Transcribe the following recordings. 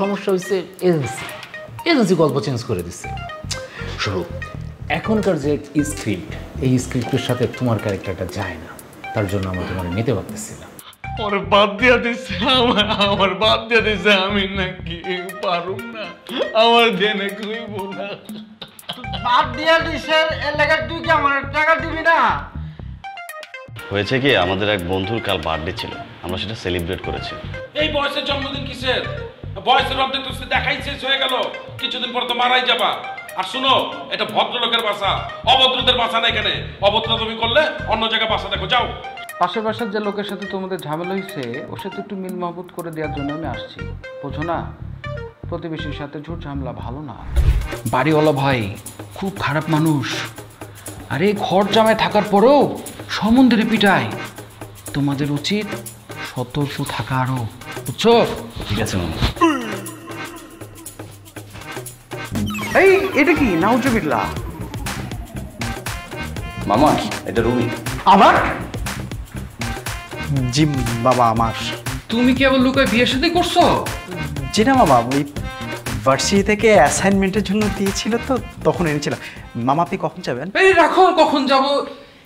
সমস্যা হয়েছে এজেন্সি গল্প চেঞ্জ করে দিচ্ছে। শোনো, এখনকার যে স্ক্রিপ্ট, এই স্ক্রিপ্টের সাথে তোমার ক্যারেক্টারটা যায় না, তার জন্য আমরা তোমার নিতে পারতেছি না। ওরে বাদ দিয়া দিচ্ছে, আমার বাদ দিয়া দিচ্ছে, আমি নাকি পারুম না, আমার দেনে কইব না। বাদ দিয়া দিছে, এর লাগা তুই কি আমার টাকা দিবি না? হয়েছে কি, আমাদের এক বন্ধুর কাল বার্থডে ছিল, আমরা সেটা সেলিব্রেট করেছি। এই বয়সের জন্মদিন কিসের? বয়সের অর্ধেক তো দেখাই শেষ হয়ে গেল, কিছুদিন পর তো মারাই যাবা। আর শুনো, এটা ভদ্রলোকের বাসা, অভদ্রদের বাসা না এখানে। অভদ্র তুমি করলে অন্য জায়গায় বাসা দেখো, যাও। পাশের বাসার যে লোকের সাথে তোমাদের ঝামেলা হয়েছে, ওর সাথে একটু মিল মহব্বত করে দেওয়ার জন্য আমি আসছি, বোঝো না? প্রতিবেশীর সাথে ঝুট ঝামেলা ভালো না। বাড়িওয়ালা ভাই খুব খারাপ মানুষ, আরে ঘর জামায় থাকার পরেও সম্বন্ধের পিটায়। তোমাদের উচিত সতর্ক থাকা আরো, বুঝছো? ঠিক আছে মামা। এই এটা কি? নাউজুবিল্লাহ। মামা, এটা রুমি। আবার? জি বাবা, আমার। তুমি কি আবার লুকায় বিয়ে শাদী করছো? জি না বাবা, ওই ভার্সিটি থেকে অ্যাসাইনমেন্টের জন্য দিয়েছিল তো, তখন এনেছিলাম। মামা আপনি কখন যাবেন? এই রাখো, কখন যাব?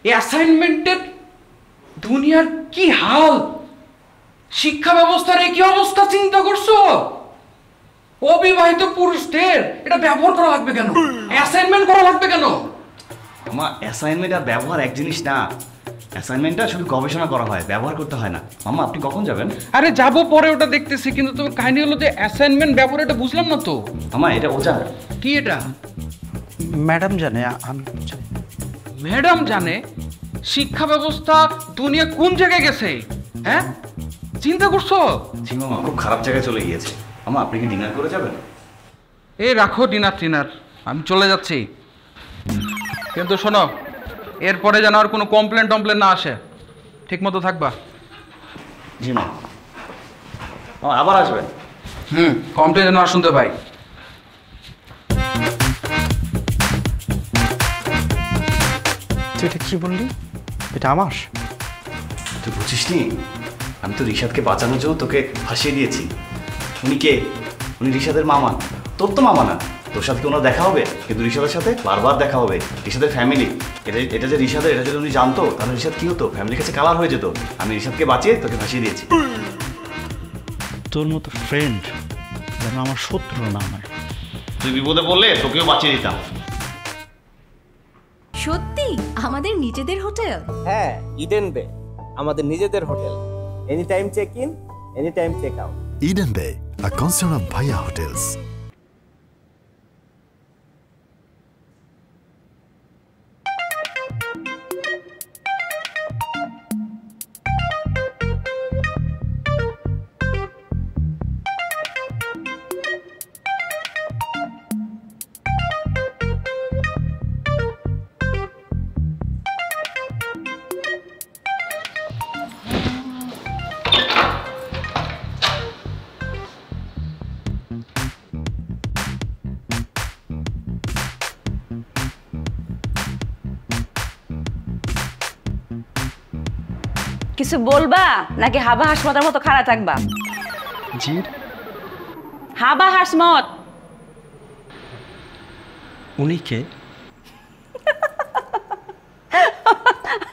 এই অ্যাসাইনমেন্টের দুনিয়ার কি হাল, শিক্ষা ব্যবস্থার কি অবস্থা চিন্তা করছো? অবিবাহিত পুরুষদের এটা ব্যবহার করা লাগবে কেন? অ্যাসাইনমেন্ট করা লাগবে কেন? মামা, অ্যাসাইনমেন্ট আর ব্যবহার এক জিনিস না। অ্যাসাইনমেন্টটা শুধু গবেষণা করা হয়, ব্যবহার করতে হয় না। মামা, আপনি কখন যাবেন? আরে যাবো, পরে ওটা দেখতেছি, কিন্তু তোমার কাহিনী হলো যে অ্যাসাইনমেন্ট ব্যবহার, এটা বুঝলাম না তো। মামা, এটা ওজা। কি এটা? ম্যাডাম জানে, আমি জানি। ম্যাডাম জানে? শিক্ষা ব্যবস্থা দুনিয়া কোন জায়গায় গেছে? হ্যাঁ, চিন্তা করছো? জি মামা, খুব খারাপ জায়গায় চলে গিয়েছে। মামা, আপনি কি ডিনার করে যাবেন? এই রাখো ডিনার, আমি চলে যাচ্ছি। কিন্তু শোনো, এরপরে যেন আর কোনো কমপ্লেন না আসে, ঠিক মতো থাকবা। জি মামা। আবার আসবেন? কমপ্লেন যেন আর শুনতে পাই। তুই এটা কি বললি? এটা আমার? তুই বুঝিস নি, আমি তো রিশাদকে বাঁচানোর জন্য তোকে ফাঁসিয়ে দিয়েছি। উনি কে? উনি রিশাদের মামা। তোর তো মামা না, তোর সাথে ওনার দেখা হবে, কিন্তু রিশাদের সাথে বারবার দেখা হবে। রিশাদের ফ্যামিলি, এটা যে রিশাদের, এটা যদি উনি জানতো তাহলে রিশাদ কি হতো? ফ্যামিলির কাছে কালার হয়ে যেত। আমি রিশাদকে বাঁচিয়ে তোকে ফাঁসিয়ে দিয়েছি। তোর মতো ফ্রেন্ড যেন আমার শত্রু না হয়। তুই বিপদে পড়লে তোকেও বাঁচিয়ে দিতাম। সত্যি আমাদের নিজেদের হোটেল? হ্যাঁ, ইডেন বে আমাদের নিজেদের hotel. Any time check in, any time check out. Eden Bay, a concern of Bhaiya Hotels. কিছু বলবা নাকি হাবা হাসমতের মতো খাড়া থাকবা? জি, হাবা হাসমত। উনি কে?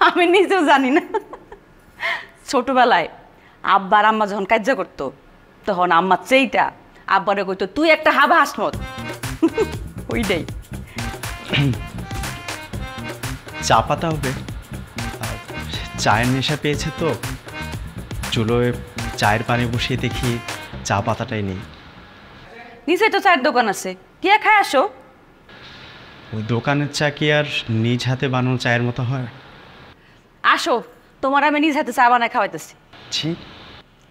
আমি নিজেও জানি না। ছোটবেলায় আব্বার আম্মা যখন কাজ করতো, তখন আম্মা চেইটা আব্বারে কইতো তুই একটা হাবা হাসমত। ওইটাই। চা পাতা হবে? চায়ের নেশা পেয়েছে তো, চুলোয় চায়ের পানি বসিয়ে দেখি চা পাতাটাই নেই। নিচে তো চায়ের দোকান আছে, গিয়ে খায় আসো। ওই দোকানের চা কি আর নিজ হাতে বানানো চায়ের মতো হয়? আসো, তোমার আমি নিজ হাতে চা বানায় খাওয়াইতেছি। ছি,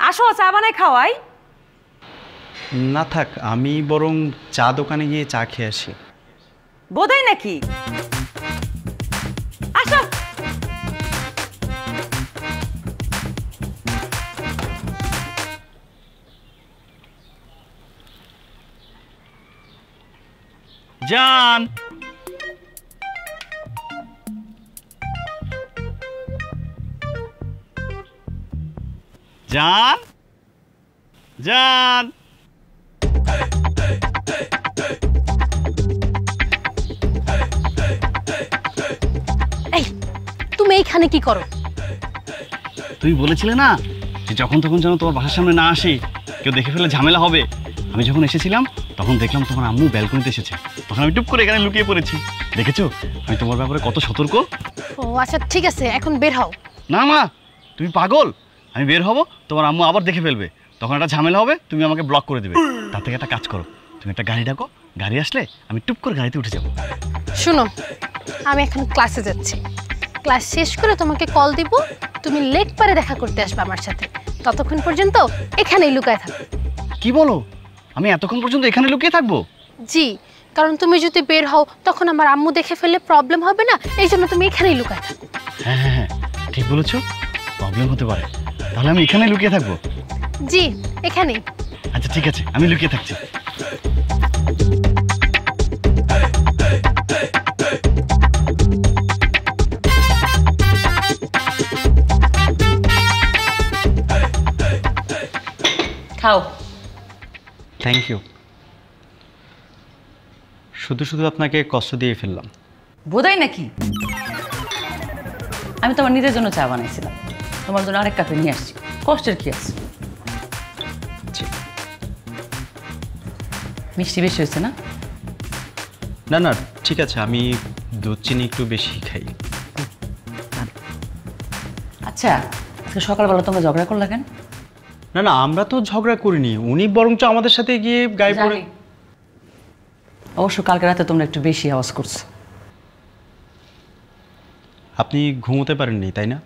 আসো, চা বানায় খাওয়াই। না থাক, আমি বরং চা দোকানে গিয়ে চা খেয়ে আসি। বোধাই নাকি? আসো। জান, জান, জান। এই, তুমি এইখানে কি করো? তুমি বলেছিলে না যে যখন তখন যেন তোমার বাসার সামনে না আসে, কেউ দেখে ফেলে ঝামেলা হবে। আমি যখন এসেছিলাম তখন দেখলাম তোমার আম্মু ব্যালকনিতে এসেছে, তখন আমি টুপ করে এখানে লুকিয়ে পড়েছি। দেখেছো আমি তোমার ব্যাপারে কত সতর্ক? ও আচ্ছা ঠিক আছে, এখন বের হও। না মা, তুমি পাগল। আমি বের হব, তোমার আম্মু আবার দেখে ফেলবে, তখন একটা ঝামেলা হবে, তুমি আমাকে ব্লক করে দেবে। তার থেকে একটা কাজ করো, তুমি একটা গাড়ি ডাকো, গাড়ি আসলে আমি টুপ করে গাড়িতে উঠে যাবো। শুনো, আমি এখন ক্লাসে যাচ্ছি, ক্লাস শেষ করে তোমাকে কল দিব, তুমি লেক পারে দেখা করতে আসবে আমার সাথে। ততক্ষণ পর্যন্ত এখানেই লুকায় থাকো। কি বলো? আমি এতক্ষণ পর্যন্ত এখানে লুকিয়ে থাকবো? জি, কারণ তুমি যদি বের হও তখন আমার আম্মু দেখে ফেললে প্রবলেম হবে না, এই জন্য তুমি এখানেই লুকায় থাকো। হ্যাঁ হ্যাঁ হ্যাঁ, ঠিক বলেছো, প্রবলেম হতে পারে। তাহলে আমি এখানে লুকিয়ে থাকবো? জি, এখানেই। আচ্ছা ঠিক আছে, আমি লুকিয়ে থাকছি। খাও। Thank you. শুধু শুধু আপনাকে কষ্ট দিয়ে ফেললাম। বোধাই নাকি? আমি তোমার নিজের জন্য চা বানাইছিলাম, তোমার জন্য আরেক কাপে নিয়ে আসছি। কষ্টের কি আছে? মিষ্টি বেশি হয়েছে না? না না ঠিক আছে, আমি দুধ চিনি একটু বেশি খাই। আচ্ছা, আজকে সকালবেলা তোমরা ঝগড়া করলা কেন? না না, আমরা তো ঝগড়া করিনি, উনি বরঞ্চ আমাদের সাথে গিয়ে গায়ে পড়ে। অবশ্য কালকে রাতে তোমরা একটু বেশি আওয়াজ করছো। আপনি ঘুমোতে পারেননি তাই না?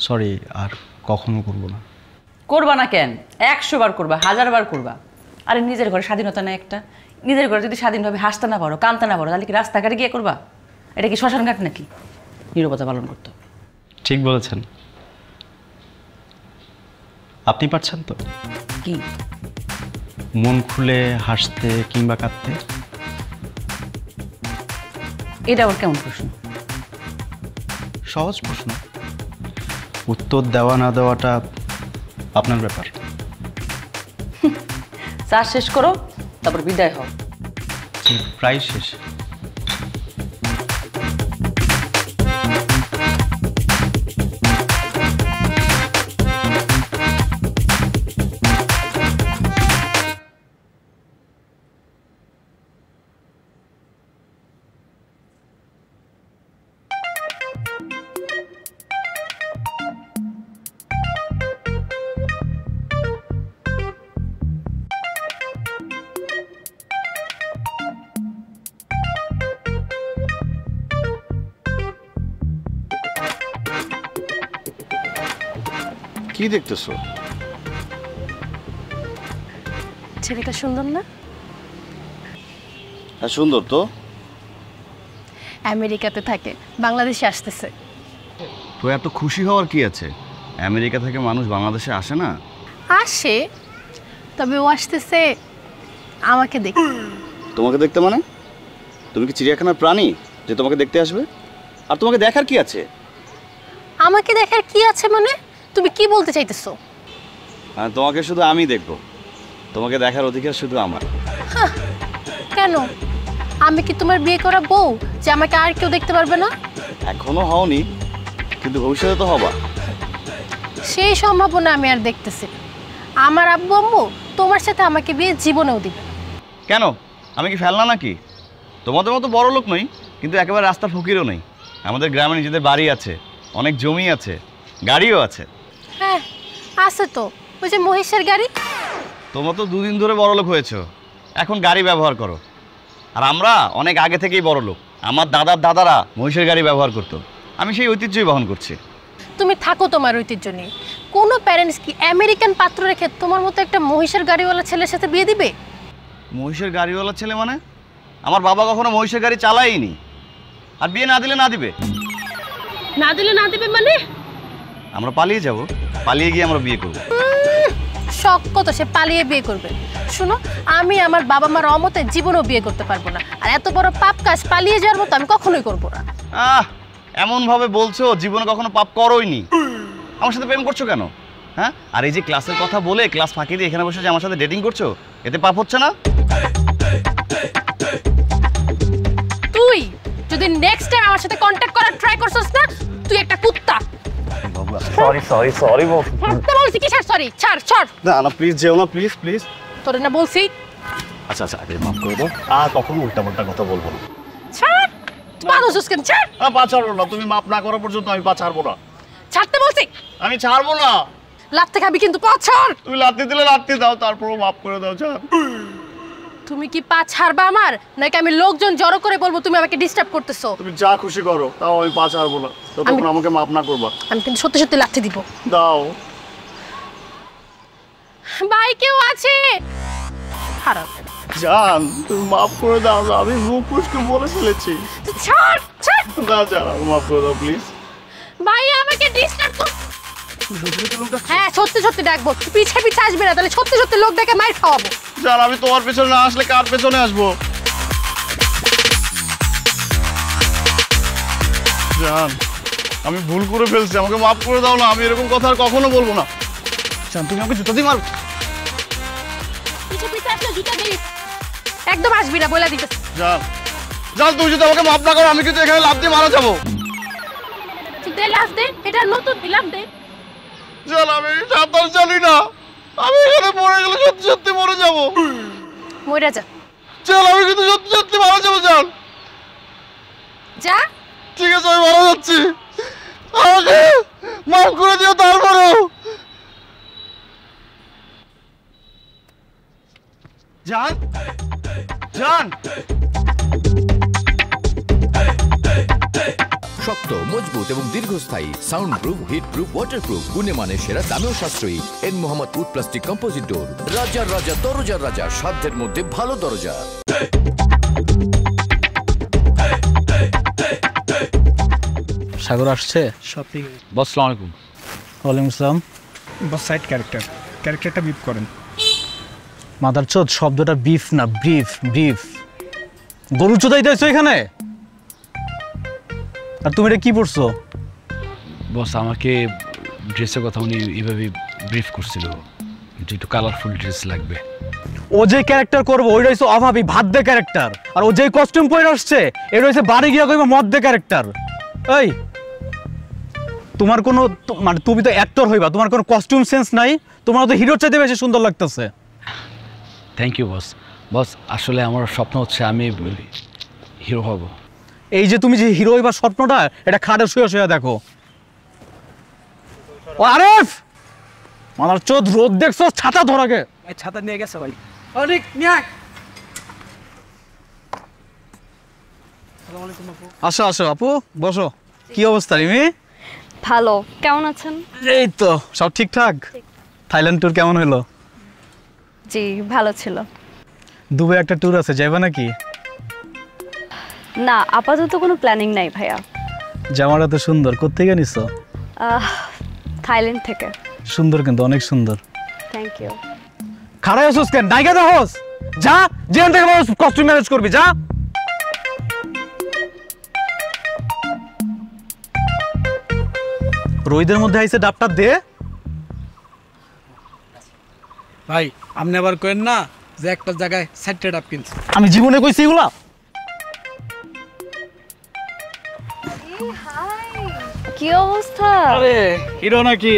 সরি, আর কখনো করব না। করবা না কেন? 100 বার করবা, 1000 বার করবা। আরে নিজের ঘরে স্বাধীনতা নেই একটা? নিজের ঘরে যদি স্বাধীনভাবে হাসতে না পারো, কাঁদতে না পারো, তাহলে কি রাস্তাঘাটে গিয়ে করবা? এটা কি শ্মশান ঘাট নাকি? নীরবতা পালন করতে। ঠিক বলেছেন। আপনি পারছেন তো? কি? মন খুলে হাসতে কিংবা কাঁদতে? এটা আবার কেমন প্রশ্ন? সহজ প্রশ্ন, উত্তর দেওয়া না দেওয়াটা আপনার ব্যাপার। চা শেষ করো, তারপর বিদায় হও। প্রায় শেষ। কি দেখতেছো? ছেলেটা সুন্দর না? হ্যাঁ সুন্দর তো। আমেরিকাতে থাকে, বাংলাদেশে আসতেছে। তো এত খুশি হওয়ার কি আছে? আমেরিকা থেকে মানুষ বাংলাদেশে আসে না? আসে, তবে ও আসতেছে আমাকে দেখতে। তোমাকে দেখতে মানে? তুমি কি চিড়িয়াখানার প্রাণী যে তোমাকে দেখতে আসবে? আর তোমাকে দেখার কি আছে? আমাকে দেখার কি আছে মানে? তুমি কি বলতে চাইতেছো? হ্যাঁ, তোমাকে শুধু আমি দেখবো, তোমাকে দেখার অধিকার শুধু আমার। কেন? আমি কি তোমার বিয়ে করা বউ যে আমাকে আর কেউ দেখতে পারবে না? এখনো হওনি, কিন্তু ভবিষ্যতে তো হবা। সেই সম্ভাবনা আমি আর দেখতেছি। আমার আব্বু আম্মু তোমার সাথে আমাকে বিয়ে জীবনেও দিবে। কেন? আমি কি ফেলনা নাকি? তোমাদের মতো বড় লোক নই, কিন্তু একেবারে রাস্তার ফকিরও নেই। আমাদের গ্রামে নিজেদের বাড়ি আছে, অনেক জমি আছে, গাড়িও আছে। হ্যাঁ আছে তো, ওই যে মহিষের গাড়ি। তোমরা তো দুদিন ধরে বড়লোক হয়েছো, এখন গাড়ি ব্যবহার করো। আর আমরা অনেক আগে থেকেই বড়লোক। আমার দাদার দাদারা মহিষের গাড়ি ব্যবহার করতো, আমি সেই ঐতিহ্যই বহন করছি। তুমি থাকো তোমার ঐতিহ্য নিয়ে। কোনো প্যারেন্টস কি আমেরিকান পাত্র রেখে তোমার মতো একটা মহিষের গাড়িওয়ালা ছেলের সাথে বিয়ে দিবে? মহিষের গাড়িওয়ালা ছেলে মানে? আমার বাবা কখনো মহিষের গাড়ি চালায়নি। আর বিয়ে না দিলে না দিবে। না দিলে না দিবে মানে? আমরা পালিয়ে যাব, পালিয়ে গিয়ে আমরা বিয়ে করবো। শখ কত সে পালিয়ে বিয়ে করবে? শুনো, আমি আমার বাবা মার অমতে জীবনেও বিয়ে করতে পারবো না। আর এত বড় পাপ কাজ পালিয়ে যাওয়ার মতো আমি কখনোই করবো না। এমন ভাবে বলছো জীবনে কখনো পাপ করোইনি। আমার সাথে প্রেম করছো কেন? হ্যাঁ, আর এই যে ক্লাসের কথা বলে ক্লাস ফাঁকি দিয়ে এখানে বসে যে আমার সাথে ডেটিং করছো, এতে পাপ হচ্ছে না? তুই যদি নেক্সট টাইম আমার সাথে কন্টাক্ট করার ট্রাই করছস না, তুই একটা কুত্তা। সরি সরি সরি বল। ছাড়তে বলছি কি? সরি ছাড় ছাড়। না না প্লিজ যেও না, প্লিজ প্লিজ। তোরে না বলছি। আচ্ছা আচ্ছা, আরে মাফ করে দাও। আর কখনো উল্টাপাল্টা কথা বলবো না। ছাড়। তুই বাদুস কেন? ছাড়। পা ছাড়বো না, তুমি মাফ না করা পর্যন্ত আমি পা ছাড়বো না। ছাড়তে বলছি। আমি ছাড়বো না। লাত্তে খাবি কিন্তু, পা ছাড়। তুমি লাত্তি দিলে লাত্তি দাও, তারপরও মাফ করে দাও। ছাড়। তুমি কি পা ছাড়বা আমার, নাকি আমি লোকজন জড়ো করে বলবো তুমি আমাকে ডিস্টার্ব করতেছো? তুমি যা খুশি করো, তাও আমি পা ছাড়বো না যতক্ষণ আমাকে মাফ না করবা। আমি কিন্তু সত্যি সত্যি লাথি দিব। দাও। ভাই কেউ আছে? খারাপ। জান তুমি মাফ করে দাও, আমি মুখ ফুসকে বলে ফেলেছি। ছাড় ছাড়। না জান, মাফ করে দাও প্লিজ। ভাই আমাকে ডিস্টার্ব কর। হ্যাঁ সত্যি সত্যি ডাকবো, পিছে পিছে আসবে না, তাহলে সত্যি সত্যি লোক ডেকে মাইর খাওয়াবো। জান আমি তোমার পেছনে না আসলে কার পেছনে আসবো? জান আমি ভুল করে ফেলছি, আমাকে মাফ করে দাও না। আমি এরকম কথা আর কখনো বলবো না। জান তুমি আমাকে জুতা দিয়ে মার। পিছে পিছে আসলে জুতা দিই। একদম আসবি না বলে দিতেছি। জান জান তুমি যদি আমাকে মাফ না করো, আমি কিন্তু এখানে লাফ দিয়ে মারা যাবো। দে লাফ দে, এটা নতুন দিলাম দে। জান আমি সাঁতার জানি না, আমি এখানে পড়ে গেলে সত্যি সত্যি মরে যাবো। মরে যা। জান আমি কিন্তু সত্যি সত্যি মারা যাবো। জান যা। ঠিক আছে আমি মারা যাচ্ছি, আমাকে মাফ করে দিও। তারপরেও জান জান শক্ত, মজবুত এবং দীর্ঘস্থায়ী, soundproof, heatproof, waterproof, গুণে মানে সেরা, দামেও সাশ্রয়ী। N Mohammad wood plastic composite door. রাজার রাজা, দরজার রাজা, সাধ্যের মধ্যে ভালো দরজা। সাগর আসছে? শপিং। বস আসসালামু আলাইকুম। ওয়ালাইকুম আসসালাম। বস সাইড ক্যারেক্টারটা বিপ করেন। মাদারচোদ শব্দটা বিফ না, ব্রিফ। ব্রিফ গরু চোদাইতেছো এখানে? আর তুমি এটা কি পড়ছো? বস আমাকে ড্রেসের কথা উনি এইভাবে ব্রিফ করছিল, যে একটু কালারফুল ড্রেস লাগবে। ও যে ক্যারেক্টার করবো ওইটা হচ্ছে অভাবী ভাত দে ক্যারেক্টার, আর ও যে কস্টিউম পরে আসছে এটা হচ্ছে বাড়ি গিয়া কইবা মদ দে ক্যারেক্টার। এই তোমার কোনো মানে তুমি তো অ্যাক্টর হইবা, তোমার কোনো কস্টিউম সেন্স নাই, তোমার তো হিরোর চাইতে বেশি সুন্দর লাগতেছে। Thank you boss. বস আসলে আমার স্বপ্ন হচ্ছে আমি হিরো হব। এই যে তুমি যে হিরো হইবার স্বপ্নটা, এটা খাটে শুয়ে শুয়ে দেখো। ও আরেফ মাদার চোদ, রোদ দেখছো, ছাতা ধরাকে। ছাতা নিয়ে গেছে ভাই। অনেক নিয়ে আসো আসো আপু, বসো। কি অবস্থা রিমি? ভালো, কেমন আছেন? এই তো সব ঠিকঠাক। থাইল্যান্ড ট্যুর কেমন হলো? জি ভালো ছিল। দুবাই একটা ট্যুর আছে, যাইবা নাকি? না আপাতত কোনো প্ল্যানিং নাই ভাইয়া। জামাটা তো সুন্দর, কোত্থেকে নিছো? থাইল্যান্ড থেকে। সুন্দর কিন্তু অনেক সুন্দর। Thank you. খাড়াই আসোস কেন? ডাইগা দাওস, যা যেখান থেকে কস্টিউম ম্যানেজ করবি, যা। রোহিতের মধ্যে আইছে ডাবটা দে। ভাই আপনি আবার করেন না যে একটা জায়গায় সাইডটা ডাব কিনছে। আমি জীবনে কইছি এগুলা? কি অবস্থা? আরে হিরো নাকি?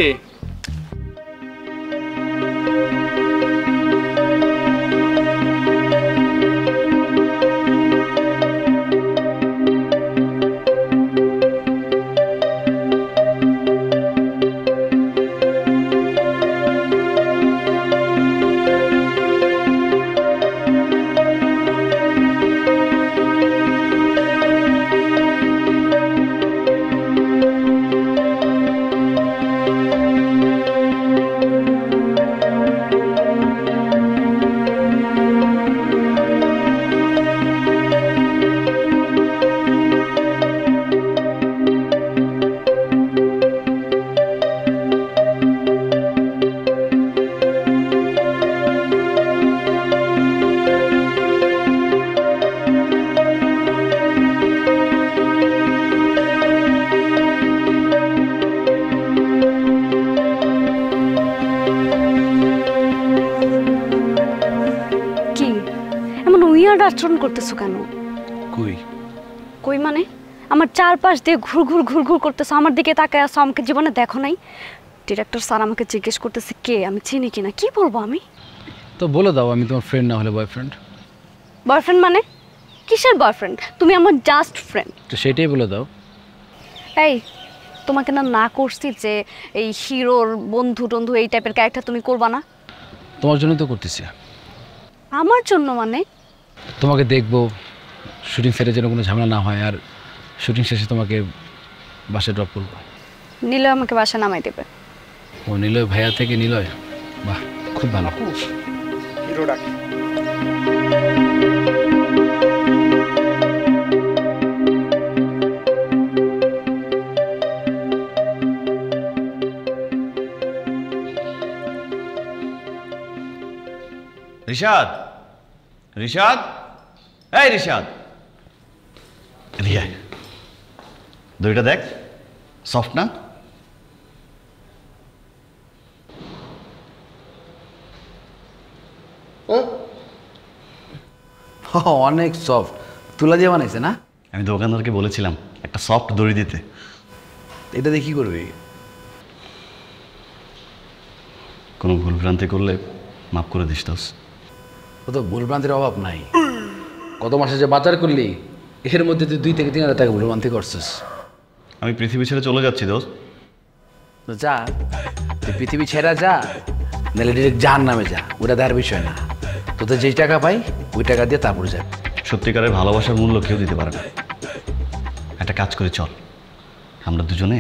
উইয়ার্ড আচরণ করতেছো কেন? কই কই মানে? আমার চারপাশ দিয়ে ঘুর করতেছো, আমার দিকে তাকায় আছো, আমাকে জীবনে দেখো নাই? ডিরেক্টর স্যার আমাকে জিজ্ঞেস করতেছে কে, আমি চিনি কিনা, কি বলবো আমি? তো বলে দাও আমি তোমার ফ্রেন্ড না হলে বয়ফ্রেন্ড। বয়ফ্রেন্ড মানে? কিসের বয়ফ্রেন্ড? তুমি আমার জাস্ট ফ্রেন্ড। তো সেটাই বলে দাও। এই তোমাকে না করছি যে এই হিরোর বন্ধু টন্ধু এই টাইপের ক্যারেক্টার তুমি করবা না? তোমার জন্য তো করতেছি। আমার জন্য মানে? তোমাকে দেখবো, শুটিং সেটে যেন কোনো ঝামেলা না হয়, আর শুটিং শেষে তোমাকে বাসায় ড্রপ করবো। নিলয় আমাকে বাসায় নামাই দেবে। ও নিলয় ভাইয়া থেকে নিলয়? বাহ, খুব ভালো। হিরো ডাকে। রিশাদ, রিশাদ, এই রিশাদ, রিয়া, দইটা দেখ, সফট না? অনেক সফট, তুলা দিয়ে বানাইছে না? আমি দোকানদারকে বলেছিলাম একটা সফট দড়ি দিতে। এটা দিয়ে কি করবি? কোনো ভুলভ্রান্তি করলে মাফ করে দিস দোস। ও তো ভুলভ্রান্তির অভাব নাই। গত মাসে যে বাজার করলি এর মধ্যে তুই 2 থেকে 3 হাজার টাকা ভুলভ্রান্তি করছিস। আমি পৃথিবী ছেড়ে চলে যাচ্ছি দোস। তো যা, তুই পৃথিবী ছেড়া যা, নাহলে ডিরেক্ট জাহান্নামে যা, ওটা দেওয়ার বিষয় না। তোদের যেই টাকা পাই ওই টাকা দিয়ে তারপর যা। সত্যিকারের ভালোবাসার মূল্য কেউ দিতে পারে না। একটা কাজ করে চল, আমরা দুজনে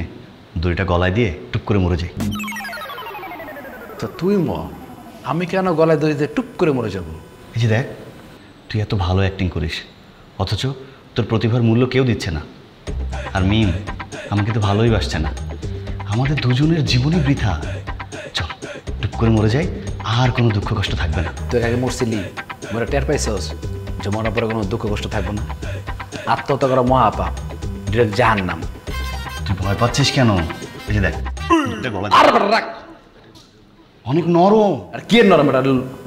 দড়িটা গলায় দিয়ে টুপ করে মরে যাই। তো তুই আমি কেন গলায় দড়িতে টুপ করে মরে যাবো? এই যে দেখ, তুই এত ভালো অ্যাক্টিং করিস, অথচ তোর প্রতিভার মূল্য কেউ দিচ্ছে না। আর মিম আমাকে তো ভালোই বাসছে না। আমাদের দুজনের জীবনই বৃথা। চল টুপ করে মরে যাই, আর কোনো দুঃখ কষ্ট থাকবে না। তুই আগে মরছিলি, মরে টের পাইছস যে মরার পরে কোনো দুঃখ কষ্ট থাকবে না। আত্মহত্যা করা মহাপাপ, ডিরেক্ট জাহান্নাম। তুই ভয় পাচ্ছিস কেন? এই যে দেখ, রাখ, অনেক নরম। আর কি নরম? এটা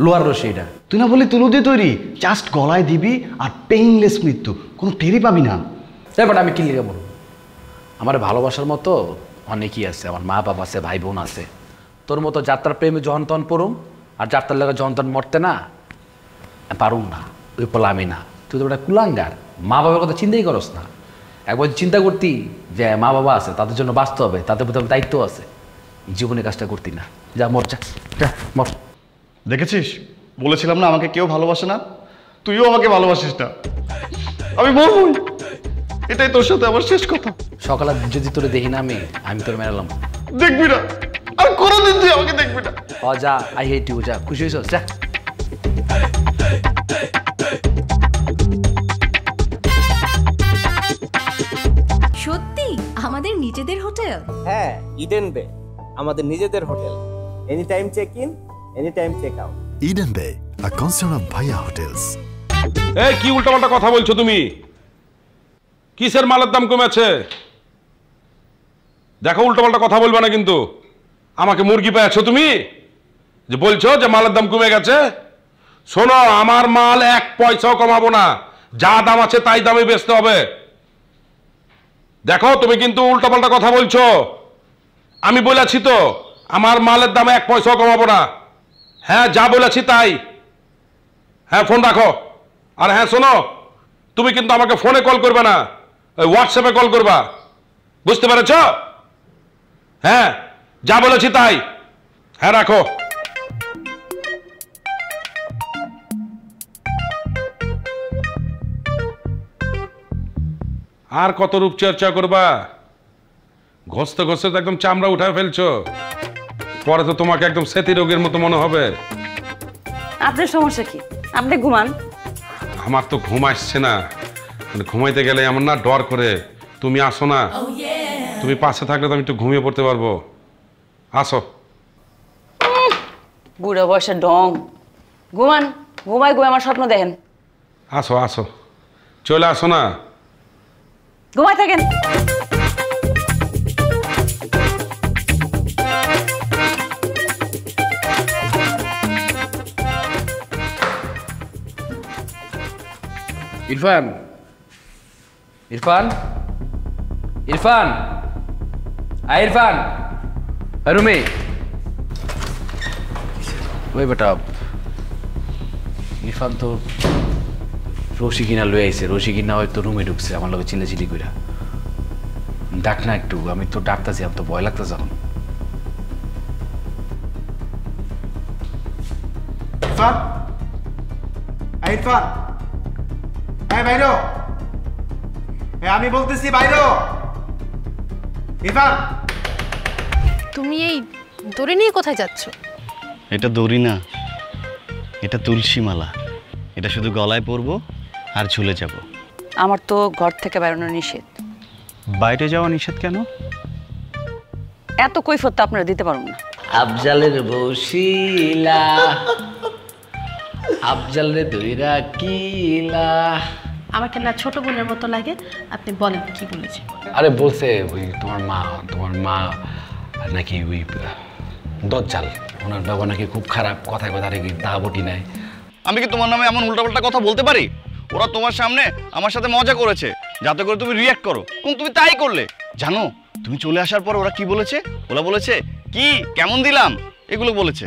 লোহার রশি। এটা তুই না বলি তুলো দিয়ে তৈরি, জাস্ট গলায় দিবি আর পেইনলেস মৃত্যু, কোনো টেরই পাবি না। তারপর আমি কি লিখে বলবো? আমার ভালোবাসার মতো অনেকই আছে, আমার মা বাবা আছে, ভাই বোন আছে। তোর মতো যাত্রার প্রেমে যখন তখন পড়ুম, আর যাত্রার লাগে যখন তখন মরতে না পারুম না, ওই পোলা আমি না। তুই তো একটা কুলাঙ্গার, মা বাবার কথা চিন্তাই করস না। একবার চিন্তা করতি যে মা বাবা আছে, তাদের জন্য বাঁচতে হবে, তাদের প্রতি দায়িত্ব আছে, জীবনে কাজটা করতি না। যা মর, যা মর। দেখেছিস, বলেছিলাম না আমাকে কেউ ভালোবাসে না, তুইও আমাকে ভালোবাসিস না। আমি বলবো, এটাই তোর সাথে আমার শেষ কথা। সকালে যদি তোরে দেখি না আমি তোর মেরালাম। দেখবি না, আর কোনোদিন তুই আমাকে দেখবি না। যা, আই হেট ইউ, যা। খুশি হয়েছ? যা। সত্যি আমাদের নিজেদের হোটেল? হ্যাঁ, ইডেন বে আমাদের নিজেদের hotel. Any time check in, any time check out. Eden Bay, a concern of Bhaiya Hotels. এই কি উল্টাপাল্টা কথা বলছো তুমি? কিসের মালের দাম কমেছে? দেখো, উল্টাপাল্টা কথা বলবে না কিন্তু। আমাকে মুরগি পেয়েছো তুমি যে বলছো যে মালের দাম কমে গেছে? শোনো, আমার মাল 1 পয়সাও কমাবো না, যা দাম আছে তাই দামে বেচতে হবে। দেখো, তুমি কিন্তু উল্টাপাল্টা কথা বলছো। আমি বলেছি তো আমার মালের দামে 1 পয়সাও কমাবো না। হ্যাঁ, যা বলেছি তাই। হ্যাঁ, ফোন রাখো। আর হ্যাঁ শোনো, তুমি কিন্তু আমাকে ফোনে কল করবে না, হোয়াটসঅ্যাপে কল করবা, বুঝতে পেরেছ? হ্যাঁ, যা বলেছি তাই। হ্যাঁ, রাখো। আর কত রূপচর্চা করবা? ঘষতে ঘষতে তো একদম চামড়া উঠায় ফেলছো, পরে তো তোমাকে একদম সেতি রোগের মতো মনে হবে। আপনার সমস্যা কি? আপনি ঘুমান। আমার তো ঘুম আসছে না, মানে ঘুমাইতে গেলে এমন না ডর করে। তুমি আসো না, তুমি পাশে থাকলে তো আমি একটু ঘুমিয়ে পড়তে পারবো। আসো। বুড়ো বয়সে ডং। ঘুমান, ঘুমায় আমার স্বপ্ন দেখেন। আসো আসো, চলে আসো না। ঘুমায় থাকেন। ইরফান ইরফান ইরফান ইরফান রুমে ওই বেটা ইরফান তো রশি কিনা লয়ে আইছে, রশি কিনা হয়তো রুমে ঢুকছে আমার লগে চিল্লাচিল্লি কইরা। ডাক না একটু, আমি তো ডাকতেছি, আমার তো ভয় লাগতেছে এখন। ইরফান ইরফান, হ্যাঁ বাইরো, আমি বলতেছি বাইরো। ইরফান, তুমি এই দড়ি নিয়ে কোথায় যাচ্ছ? এটা দড়ি না, এটা তুলসী মালা। এটা শুধু গলায় পরবো আর ঝুলে যাব। আমার তো ঘর থেকে বেরোনো নিষেধ। বাইরে যাওয়া নিষেধ কেন? এত কৈফিয়ত তো আপনারা দিতে পারুন না। আফজালের বসিলা, আফজালের দইরা কিলা। আমাকে না ছোট বোনের মতো লাগে, আপনি বলেন কি বলেছে? আরে বলছে ওই তোমার মা নাকি ওই দজ্জাল, ওনার বাবা নাকি খুব খারাপ, কথায় কথা রেখে দাবটি নেয়। আমি কি তোমার নামে এমন উল্টাপাল্টা কথা বলতে পারি? ওরা তোমার সামনে আমার সাথে মজা করেছে যাতে করে তুমি রিয়্যাক্ট করো, এবং তুমি তাই করলে। জানো তুমি চলে আসার পর ওরা কি বলেছে? ওরা বলেছে কি কেমন দিলাম, এগুলো বলেছে।